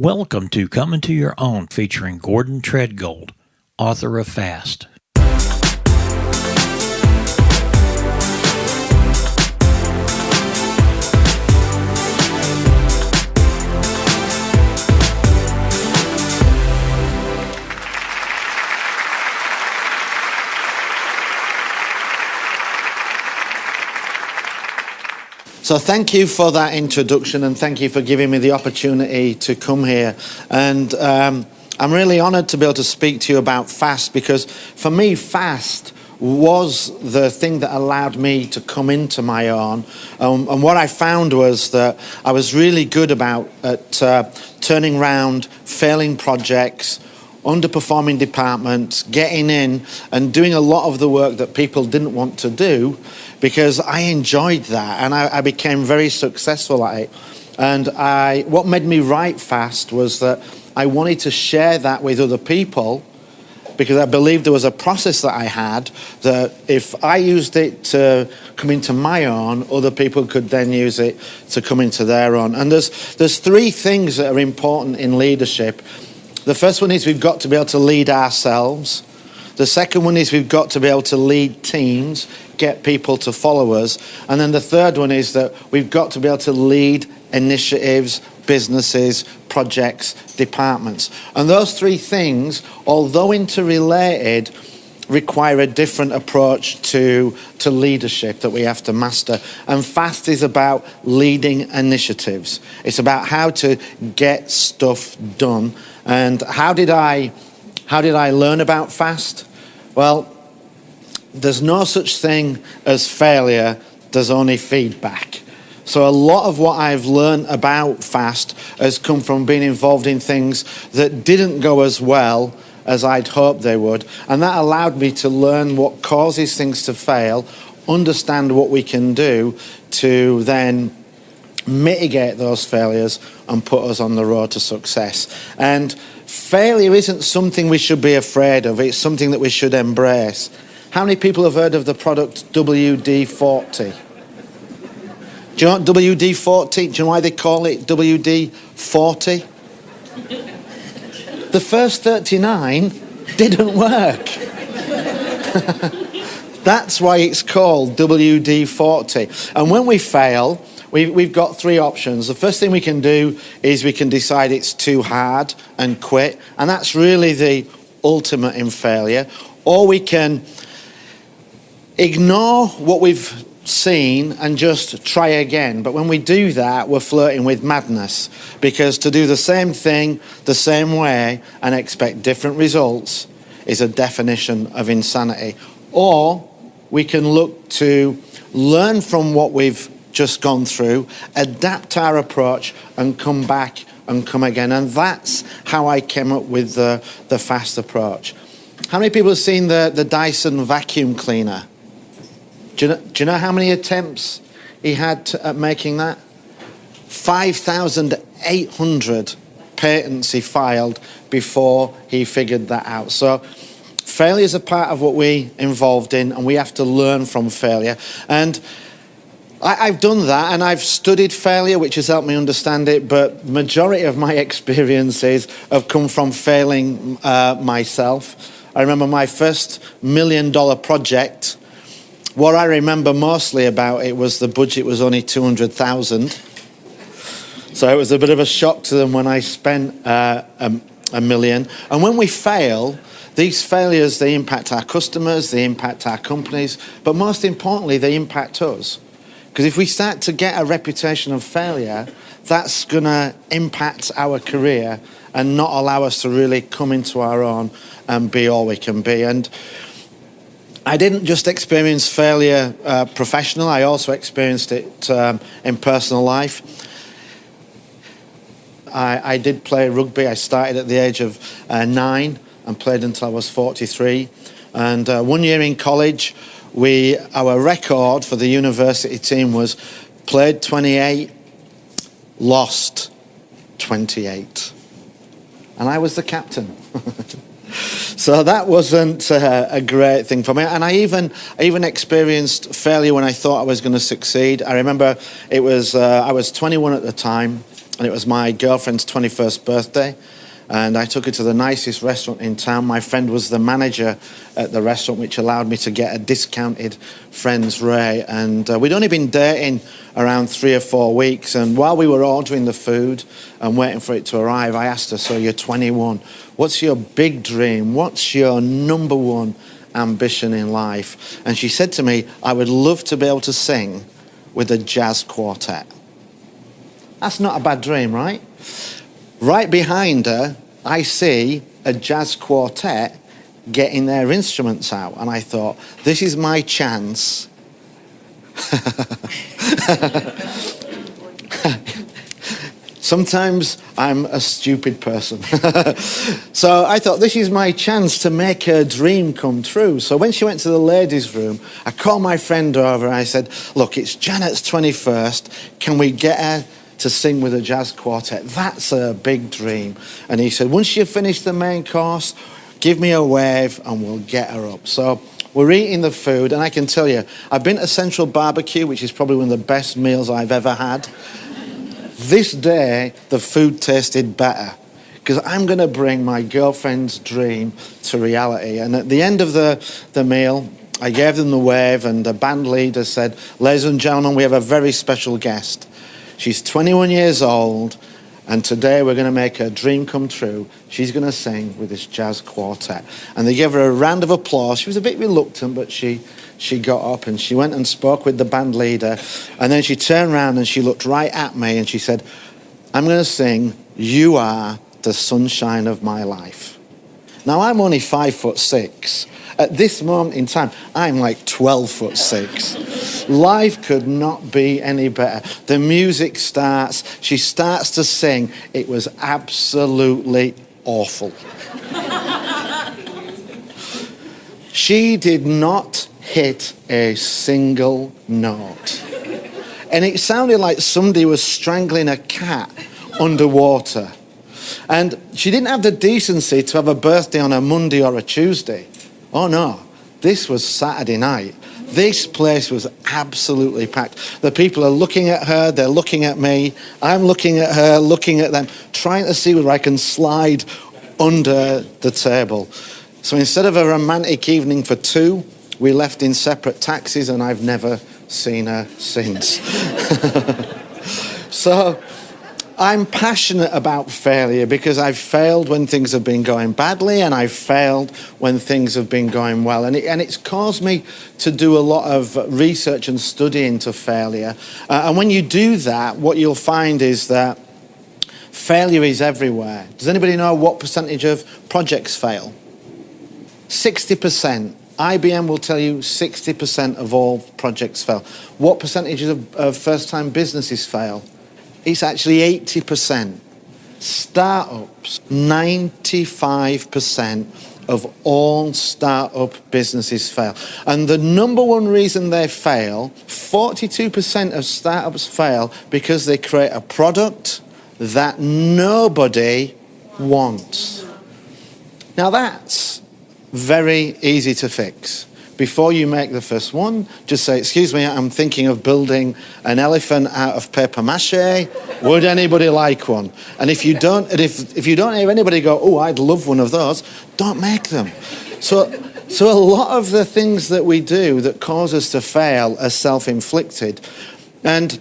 Welcome to Come Into Your Own featuring Gordon Tredgold, author of Fast. So thank you for that introduction, and thank you for giving me the opportunity to come here. And I'm really honoured to be able to speak to you about Fast, because for me, Fast was the thing that allowed me to come into my own. And what I found was that I was really good at turning around failing projects, underperforming departments, getting in and doing a lot of the work that people didn't want to do, because I enjoyed that and I became very successful at it. And what made me write Fast was that I wanted to share that with other people, because I believed there was a process that I had that if I used it to come into my own, other people could then use it to come into their own. And there's three things that are important in leadership. The first one is we've got to be able to lead ourselves. The second one is we've got to be able to lead teams, get people to follow us. And then the third one is that we've got to be able to lead initiatives, businesses, projects, departments. And those three things, although interrelated, require a different approach to leadership that we have to master. And Fast is about leading initiatives. It's about how to get stuff done. And how did I learn about Fast? Well, there's no such thing as failure, there's only feedback. So a lot of what I've learned about Fast has come from being involved in things that didn't go as well as I'd hoped they would. And that allowed me to learn what causes things to fail, understand what we can do to then mitigate those failures and put us on the road to success. And failure isn't something we should be afraid of, it's something that we should embrace. How many people have heard of the product WD-40? Do you know what WD-40? Do you know why they call it WD-40? The first 39 didn't work. That's why it's called WD-40. And when we fail, we've got three options. The first thing we can do is we can decide it's too hard and quit. And that's really the ultimate in failure. Or we can ignore what we've seen and just try again. But when we do that, we're flirting with madness, because to do the same thing the same way and expect different results is a definition of insanity. Or we can look to learn from what we've just gone through, adapt our approach and come back and come again. And that's how I came up with the Fast approach. How many people have seen the Dyson vacuum cleaner? Do you know how many attempts he had at making that? 5,800 patents he filed before he figured that out. So failure is a part of what we're involved in, and we have to learn from failure. And I've done that, and I've studied failure, which has helped me understand it, but the majority of my experiences have come from failing myself. I remember my first $1 million project. What I remember mostly about it was the budget was only $200,000. So it was a bit of a shock to them when I spent $1 million. And when we fail, these failures, they impact our customers, they impact our companies, but most importantly, they impact us. Because if we start to get a reputation of failure, that's going to impact our career and not allow us to really come into our own and be all we can be. And I didn't just experience failure professional, I also experienced it in personal life. I did play rugby. I started at the age of 9 and played until I was 43. And 1 year in college, our record for the university team was played 28, lost 28. And I was the captain. So that wasn't a great thing for me. And I even experienced failure when I thought I was going to succeed. I remember I was 21 at the time, And it was my girlfriend's 21st birthday. And I took her to the nicest restaurant in town. My friend was the manager at the restaurant, which allowed me to get a discounted friend's rate. And we'd only been dating around 3 or 4 weeks. And while we were ordering the food and waiting for it to arrive, I asked her, so you're 21. What's your big dream? What's your number one ambition in life? And she said to me, I would love to be able to sing with a jazz quartet. That's not a bad dream, right? Right behind her, I see a jazz quartet getting their instruments out. And I thought, this is my chance. Sometimes I'm a stupid person. So I thought, this is my chance to make her dream come true. So when she went to the ladies' room, I called my friend over and I said, look, it's Janet's 21st. Can we get her to sing with a jazz quartet? That's a big dream. And he said, once you finish the main course, give me a wave and we'll get her up. So we're eating the food, and I can tell you, I've been to Central Barbecue, which is probably one of the best meals I've ever had. This day, the food tasted better, because I'm going to bring my girlfriend's dream to reality. And at the end of the meal, I gave them the wave, and the band leader said, ladies and gentlemen, we have a very special guest. She's 21 years old, and today we're going to make her dream come true. She's going to sing with this jazz quartet. And they gave her a round of applause. She was a bit reluctant, but she got up and she went and spoke with the band leader. And then she turned around and she looked right at me and she said, I'm going to sing, You Are the Sunshine of My Life. Now, I'm only 5'6". At this moment in time, I'm like 12'6". Life could not be any better. The music starts. She starts to sing. It was absolutely awful. She did not hit a single note. And it sounded like somebody was strangling a cat underwater. And she didn't have the decency to have a birthday on a Monday or a Tuesday. Oh no, this was Saturday night. This place was absolutely packed. The people are looking at her, they're looking at me, I'm looking at her, looking at them, trying to see whether I can slide under the table. So instead of a romantic evening for two, we left in separate taxis, and I've never seen her since. So I'm passionate about failure because I've failed when things have been going badly, and I've failed when things have been going well. And it's caused me to do a lot of research and study into failure. And when you do that, what you'll find is that failure is everywhere. Does anybody know what percentage of projects fail? 60%. IBM will tell you 60% of all projects fail. What percentage of first-time businesses fail? It's actually 80%. Startups, 95% of all startup businesses fail. And the number one reason they fail, 42% of startups fail because they create a product that nobody wants. Now that's very easy to fix. Before you make the first one, just say, excuse me, I'm thinking of building an elephant out of paper mache. Would anybody like one? And if you don't have anybody go, oh, I'd love one of those, don't make them. So a lot of the things that we do that cause us to fail are self-inflicted. And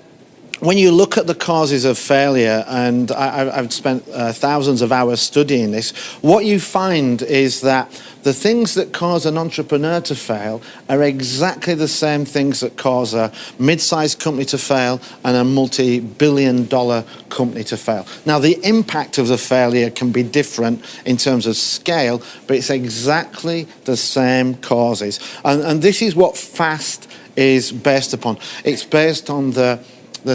when you look at the causes of failure, and I've spent thousands of hours studying this, what you find is that the things that cause an entrepreneur to fail are exactly the same things that cause a mid-sized company to fail and a multi-billion-dollar company to fail. Now, the impact of the failure can be different in terms of scale, but it's exactly the same causes. And this is what FAST is based upon. It's based on the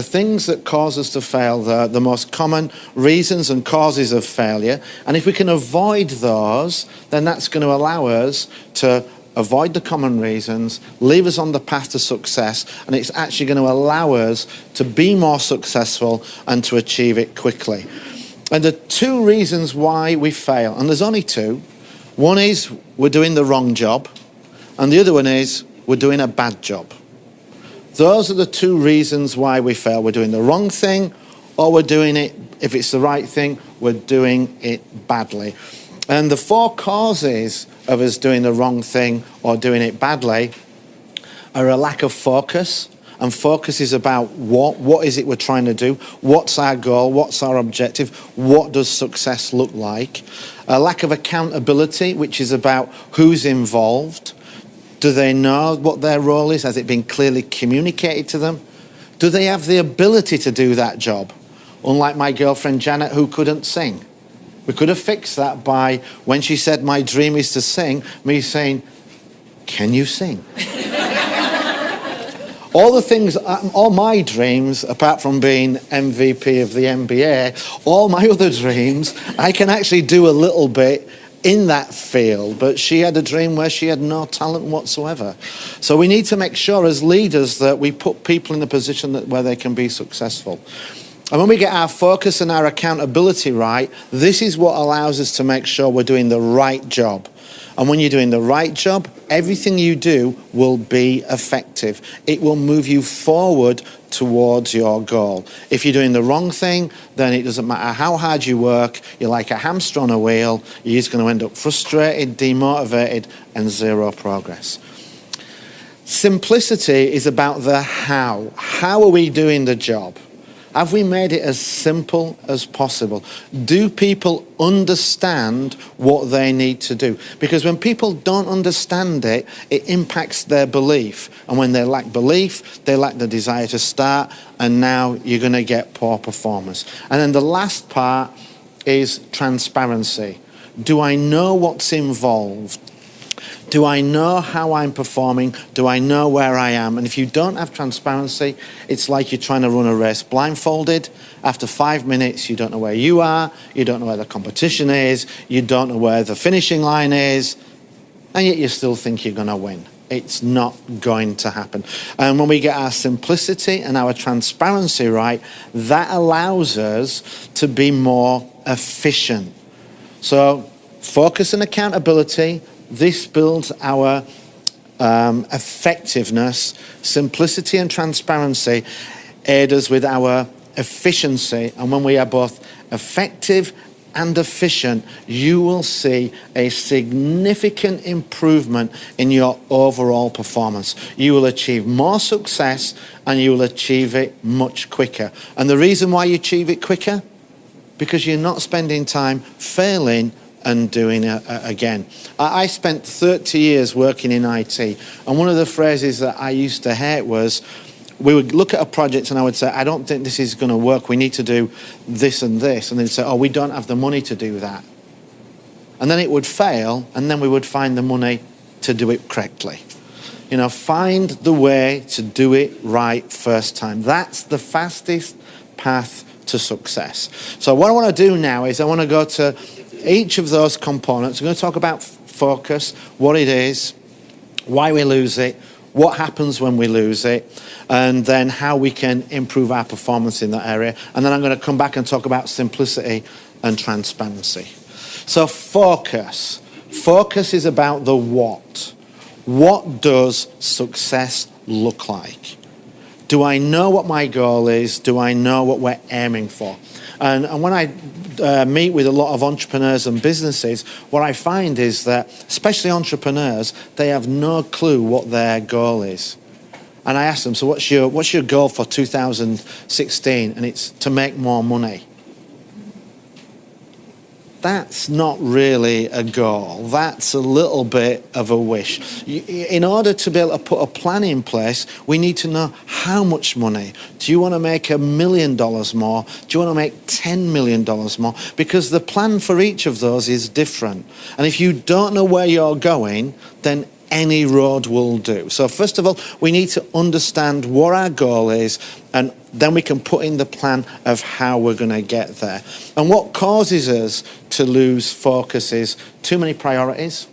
things that cause us to fail, the most common reasons and causes of failure. And if we can avoid those, then that's going to allow us to avoid the common reasons, leave us on the path to success, and it's actually going to allow us to be more successful and to achieve it quickly. And the two reasons why we fail, and there's only two. One is we're doing the wrong job, and the other one is we're doing a bad job. Those are the two reasons why we fail. We're doing the wrong thing or we're doing it, if it's the right thing, we're doing it badly. And the 4 causes of us doing the wrong thing or doing it badly are a lack of focus. And focus is about what is it we're trying to do? What's our goal? What's our objective? What does success look like? A lack of accountability, which is about who's involved. Do they know what their role is? Has it been clearly communicated to them? Do they have the ability to do that job? Unlike my girlfriend Janet, who couldn't sing. We could have fixed that by, when she said, my dream is to sing, me saying, can you sing? All my dreams, apart from being MVP of the NBA, all my other dreams, I can actually do a little bit in that field, but she had a dream where she had no talent whatsoever. So we need to make sure as leaders that we put people in a position where they can be successful. And when we get our focus and our accountability right, this is what allows us to make sure we're doing the right job. And when you're doing the right job, everything you do will be effective. It will move you forward towards your goal. If you're doing the wrong thing, then it doesn't matter how hard you work, you're like a hamster on a wheel, you're just going to end up frustrated, demotivated, and zero progress. Simplicity is about the how. How are we doing the job? Have we made it as simple as possible? Do people understand what they need to do? Because when people don't understand it, it impacts their belief. And when they lack belief, they lack the desire to start, and now you're going to get poor performance. And then the last part is transparency. Do I know what's involved? Do I know how I'm performing? Do I know where I am? And if you don't have transparency, it's like you're trying to run a race blindfolded. After 5 minutes, you don't know where you are, you don't know where the competition is, you don't know where the finishing line is, and yet you still think you're going to win. It's not going to happen. And when we get our simplicity and our transparency right, that allows us to be more efficient. So focus and accountability. This builds our effectiveness. Simplicity and transparency aid us with our efficiency. And when we are both effective and efficient, you will see a significant improvement in your overall performance. You will achieve more success and you will achieve it much quicker. And the reason why you achieve it quicker? Because you're not spending time failing and doing it again. I spent 30 years working in IT, and one of the phrases that I used to hate was, we would look at a project and I would say, I don't think this is going to work, we need to do this and this, and they'd say, oh, we don't have the money to do that. And then it would fail, and then we would find the money to do it correctly. You know, find the way to do it right first time. That's the fastest path to success. So what I want to do now is I want to go to each of those components. I'm going to talk about focus, what it is, why we lose it, what happens when we lose it, and then how we can improve our performance in that area. And then I'm going to come back and talk about simplicity and transparency. So focus. Focus is about the what. What does success look like? Do I know what my goal is? Do I know what we're aiming for? And when I meet with a lot of entrepreneurs and businesses, what I find is that, especially entrepreneurs, they have no clue what their goal is. And I ask them, so what's your goal for 2016? And it's to make more money. That's not really a goal. That's a little bit of a wish. In order to be able to put a plan in place, we need to know how much money. Do you want to make $1 million more? Do you want to make $10 million more? Because the plan for each of those is different. And if you don't know where you're going, then any road will do. So first of all, we need to understand what our goal is, and then we can put in the plan of how we're going to get there. And what causes us to lose focus is too many priorities.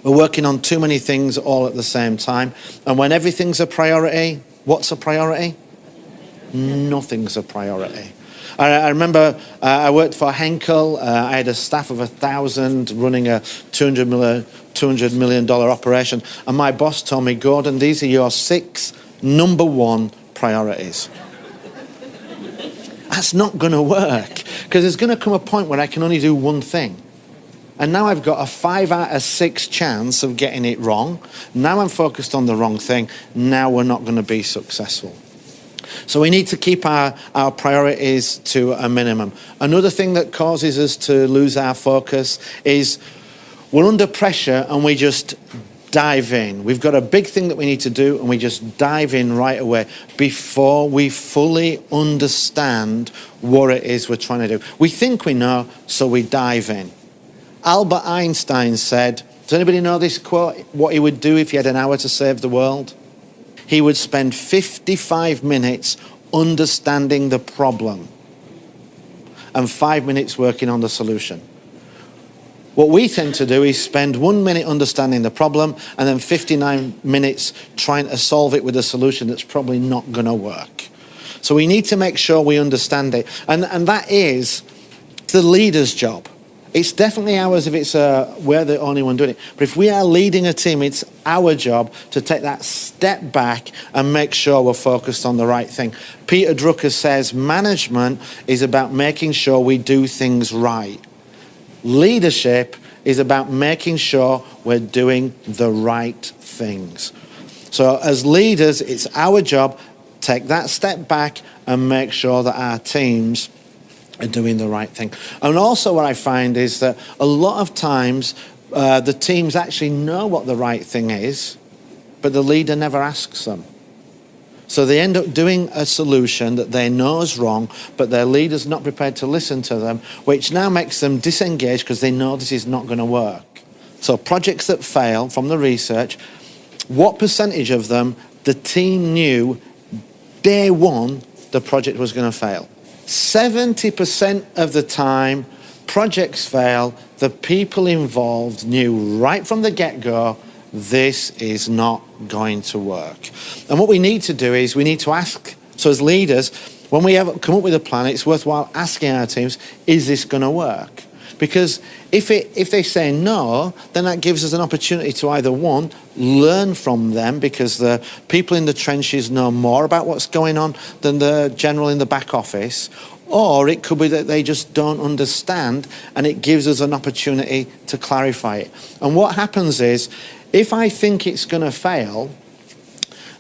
We're working on too many things all at the same time. And when everything's a priority, what's a priority? Nothing's a priority. I remember I worked for Henkel. I had a staff of 1,000 running a $200 million operation. And my boss told me, Gordon, these are your 6 number 1 priorities. That's not going to work, because there's going to come a point where I can only do one thing. And now I've got a 5 out of 6 chance of getting it wrong. Now I'm focused on the wrong thing. Now we're not going to be successful. So we need to keep our priorities to a minimum. Another thing that causes us to lose our focus is we're under pressure and we just dive in. We've got a big thing that we need to do and we just dive in right away before we fully understand what it is we're trying to do. We think we know, so we dive in. Albert Einstein said, does anybody know this quote? What he would do if he had an hour to save the world? He would spend 55 minutes understanding the problem and 5 minutes working on the solution. What we tend to do is spend 1 minute understanding the problem and then 59 minutes trying to solve it with a solution that's probably not going to work. So we need to make sure we understand it. And that is the leader's job. It's definitely ours if it's we're the only one doing it. But if we are leading a team, it's our job to take that step back and make sure we're focused on the right thing. Peter Drucker says management is about making sure we do things right. Leadership is about making sure we're doing the right things. So as leaders, it's our job to take that step back and make sure that our teams are doing the right thing. And also what I find is that a lot of times the teams actually know what the right thing is, but the leader never asks them. So they end up doing a solution that they know is wrong, but their leader's not prepared to listen to them, which now makes them disengage because they know this is not going to work. So projects that fail, from the research, what percentage of them the team knew day one the project was going to fail? 70% of the time projects fail, the people involved knew right from the get-go this is not going to work. And what we need to do is we need to ask, so as leaders, when we have come up with a plan, it's worthwhile asking our teams, is this going to work? Because if they say no, then that gives us an opportunity to either, one, learn from them, because the people in the trenches know more about what's going on than the general in the back office, or it could be that they just don't understand and it gives us an opportunity to clarify it. And what happens is, if I think it's going to fail,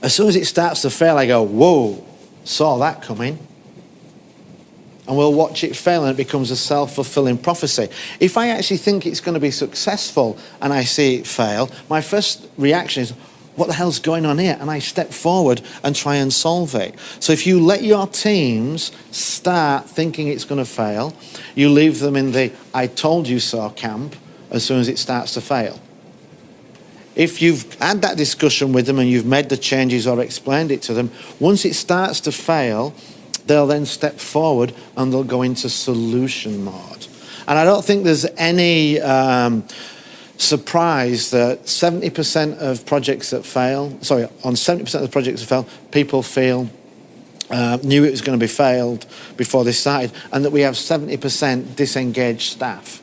as soon as it starts to fail, I go, whoa, saw that coming. And we'll watch it fail and it becomes a self-fulfilling prophecy. If I actually think it's going to be successful and I see it fail, my first reaction is, what the hell's going on here? And I step forward and try and solve it. So if you let your teams start thinking it's going to fail, you leave them in the I told you so camp as soon as it starts to fail. If you've had that discussion with them and you've made the changes or explained it to them, once it starts to fail, they'll then step forward and they'll go into solution mode. And I don't think there's any surprise that 70% of projects that fail, on 70% of the projects that fail, people knew it was going to be failed before they started, and that we have 70% disengaged staff.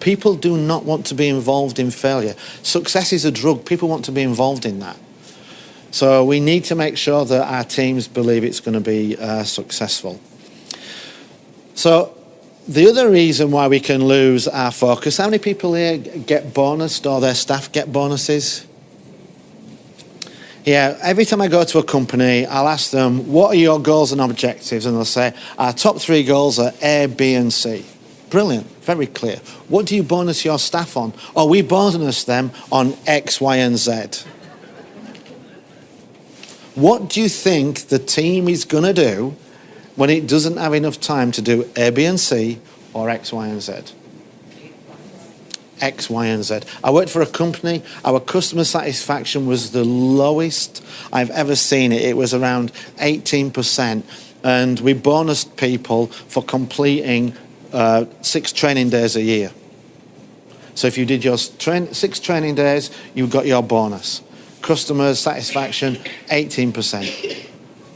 People do not want to be involved in failure. Success is a drug. People want to be involved in that. So we need to make sure that our teams believe it's going to be successful. So the other reason why we can lose our focus, how many people here get bonused or their staff get bonuses? Yeah, every time I go to a company, I'll ask them, what are your goals and objectives? And they'll say, our top 3 goals are A, B, and C. Brilliant, very clear. What do you bonus your staff on? Oh, we bonus them on X, Y, and Z. What do you think the team is going to do when it doesn't have enough time to do A, B, and C, or X, Y, and Z? X, Y, and Z. I worked for a company, our customer satisfaction was the lowest I've ever seen it. It was around 18%, and we bonused people for completing 6 training days a year. So if you did your 6 training days, you got your bonus. Customer satisfaction, 18%.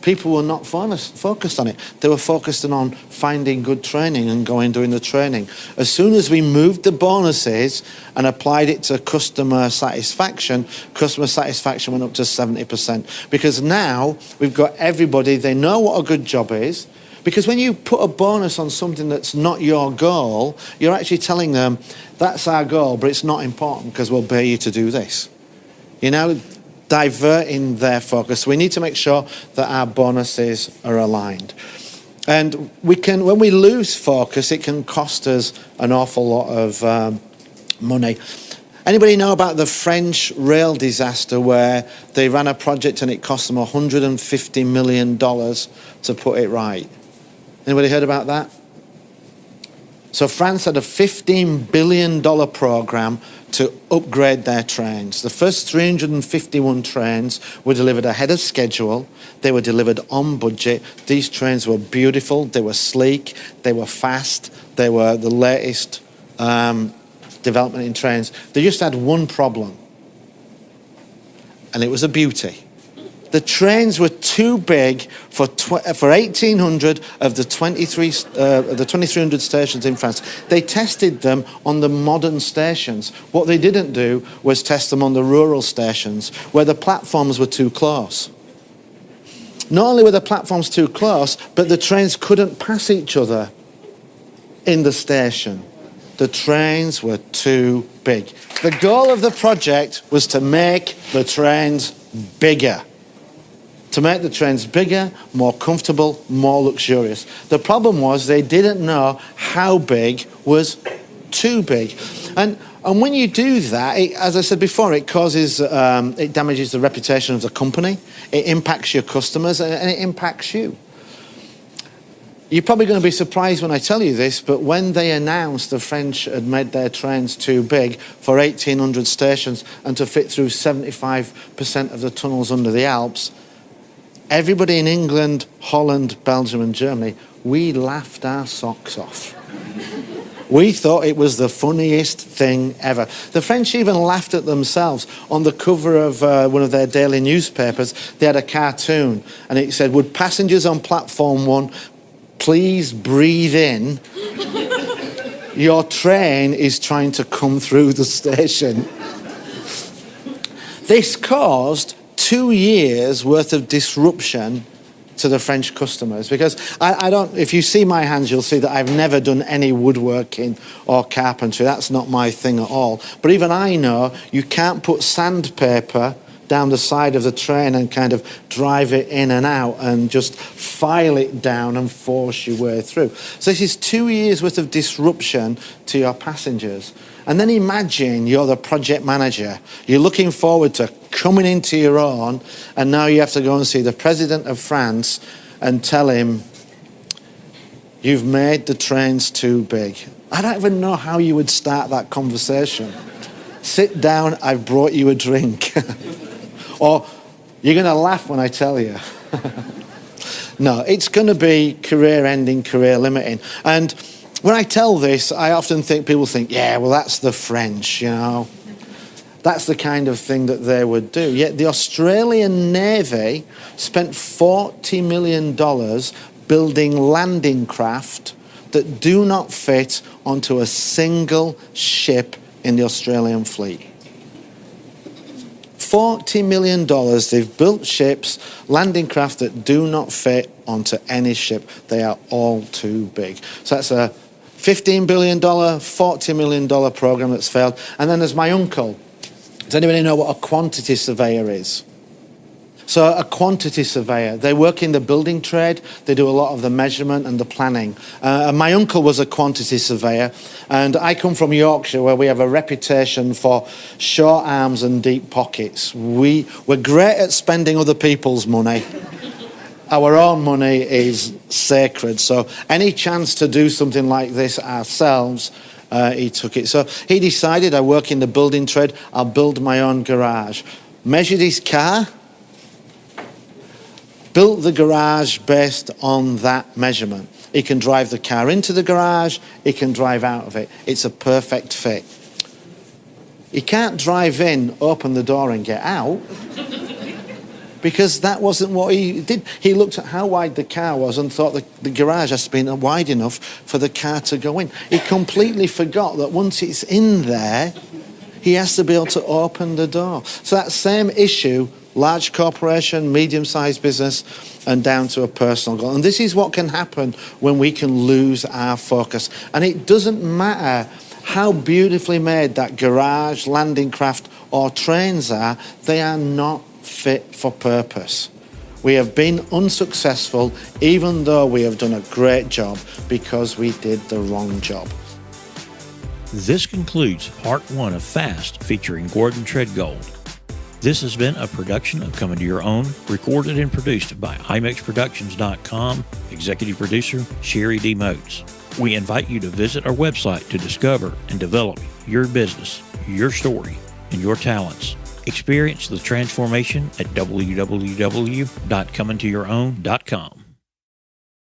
People were not focused on it. They were focused on finding good training and doing the training. As soon as we moved the bonuses and applied it to customer satisfaction went up to 70%. Because now we've got everybody, they know what a good job is, Because when you put a bonus on something that's not your goal, you're actually telling them, that's our goal, but it's not important because we'll pay you to do this. You know, diverting their focus. We need to make sure that our bonuses are aligned. And when we lose focus, it can cost us an awful lot of money. Anybody know about the French rail disaster where they ran a project and it cost them $150 million to put it right? Anybody heard about that? So France had a $15 billion program to upgrade their trains. The first 351 trains were delivered ahead of schedule. They were delivered on budget. These trains were beautiful. They were sleek. They were fast. They were the latest development in trains. They just had one problem, and it was a beauty. The trains were too big for 1,800 of the 2,300 stations in France. They tested them on the modern stations. What they didn't do was test them on the rural stations where the platforms were too close. Not only were the platforms too close, but the trains couldn't pass each other in the station. The trains were too big. The goal of the project was to make the trains bigger. To make the trains bigger, more comfortable, more luxurious. The problem was they didn't know how big was too big. And when you do that, as I said before, it damages the reputation of the company, it impacts your customers, and it impacts you. You're probably going to be surprised when I tell you this, but when they announced the French had made their trains too big for 1,800 stations and to fit through 75% of the tunnels under the Alps, everybody in England, Holland, Belgium and Germany, we laughed our socks off. We thought it was the funniest thing ever. The French even laughed at themselves. On the cover of one of their daily newspapers, they had a cartoon and it said, "Would passengers on platform 1 please breathe in? Your train is trying to come through the station." This caused 2 years worth of disruption to the French customers, because if you see my hands, you'll see that I've never done any woodworking or carpentry. That's not my thing at all. But even I know you can't put sandpaper down the side of the train and kind of drive it in and out and just file it down and force your way through. So this is 2 years worth of disruption to your passengers. And then imagine you're the project manager. You're looking forward to coming into your own, and now you have to go and see the President of France and tell him, you've made the trains too big. I don't even know how you would start that conversation. Sit down, I've brought you a drink. Or, you're going to laugh when I tell you. No, it's going to be career-ending, career-limiting. And when I tell this, I often think people think, yeah, well, that's the French, you know. That's the kind of thing that they would do. Yet the Australian Navy spent $40 million building landing craft that do not fit onto a single ship in the Australian fleet. $40 million, they've built ships, landing craft that do not fit onto any ship. They are all too big. So that's a $15 billion, $40 million program that's failed. And then there's my uncle. Does anybody know what a quantity surveyor is? So a quantity surveyor, they work in the building trade, they do a lot of the measurement and the planning. My uncle was a quantity surveyor, and I come from Yorkshire where we have a reputation for short arms and deep pockets. We're great at spending other people's money. Our own money is sacred, so any chance to do something like this ourselves, he took it. So he decided, I work in the building trade, I'll build my own garage. Measured his car, built the garage based on that measurement. He can drive the car into the garage, he can drive out of it. It's a perfect fit. He can't drive in, open the door and get out, because that wasn't what he did. He looked at how wide the car was and thought the garage has to be wide enough for the car to go in. He completely forgot that once it's in there, he has to be able to open the door. So that same issue large corporation, medium-sized business, and down to a personal goal. And this is what can happen when we can lose our focus. And it doesn't matter how beautifully made that garage, landing craft, or trains are, they are not fit for purpose. We have been unsuccessful even though we have done a great job because we did the wrong job. This concludes Part 1 of Fast featuring Gordon Tredgold. This has been a production of Coming to Your Own, recorded and produced by IMAXProductions.com, executive producer Sherry D. Moats. We invite you to visit our website to discover and develop your business, your story, and your talents. Experience the transformation at www.comingtoyourown.com.